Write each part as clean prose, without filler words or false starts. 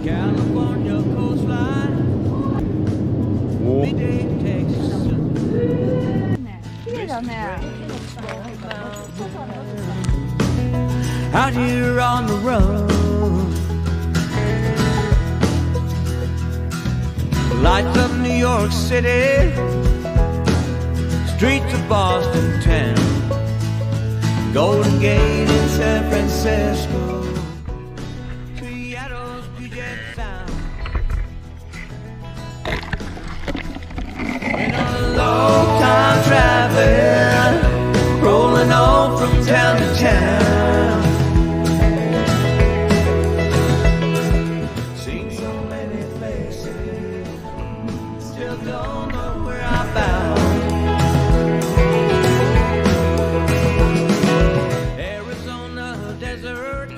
California coastline, midday Texas. 綺麗だね。 Out here on the road, lights of New York City, streets of Boston town, Golden Gate in San Francisco, Seattle's Puget Sound. Been a long time traveling, rolling on from town to town. Seen so many places, still don't know where I'm bound. Arizona desert,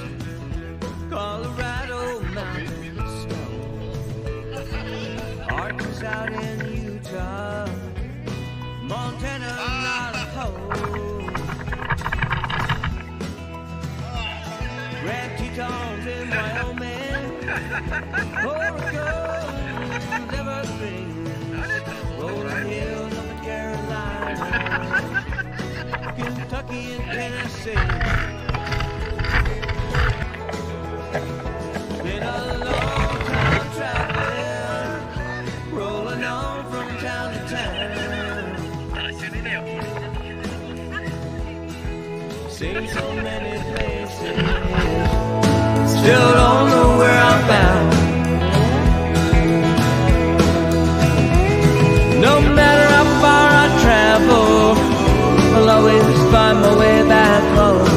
Colorado mountain snow, Arkansas out in Utah, Montana, Idaho, Grand Tetons in Wyoming, Oregon, Everglades, rolling hills of the Carolinas, Kentucky and Tennessee. Been a long time traveling, rolling on from town to town. Seen so many places, still don't know where I'm bound. No matter how far I travel, I'll always find my way back home.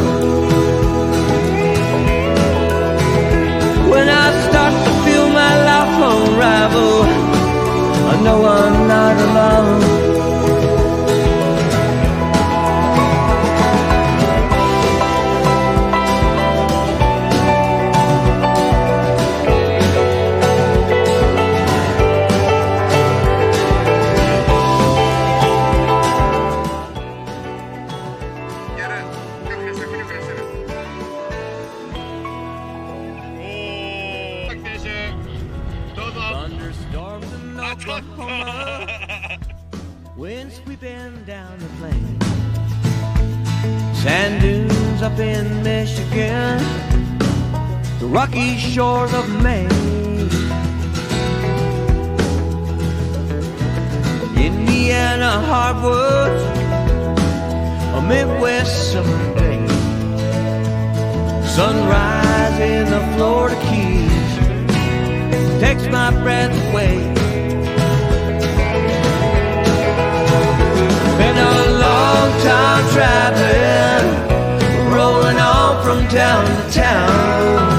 When I start to feel my life unravel, I know I'm not alone. Thunderstorms in Oklahoma, wind sweeping down the plain, sand dunes up in Michigan, the rocky shores of Maine, Indiana hardwoods, a Midwest summer day, sunrise in the Florida Keys takes my breath away. Been a long time traveling, rolling on from town to town.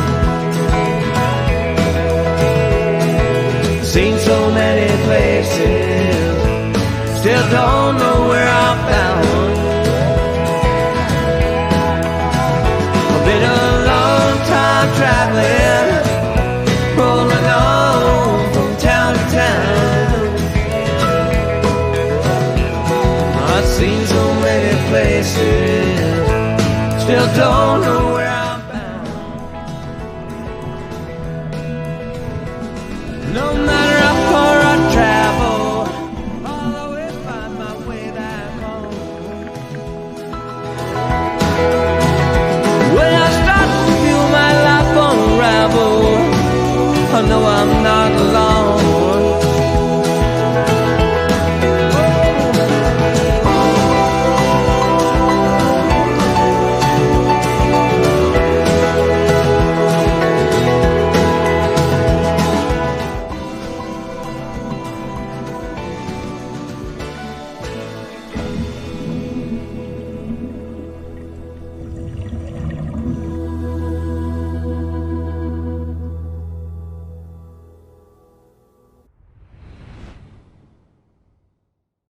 Seen so many places, still don't know where I'm bound. Been a long time traveling, rolling on from town to town. I've seen so many places, still don't know where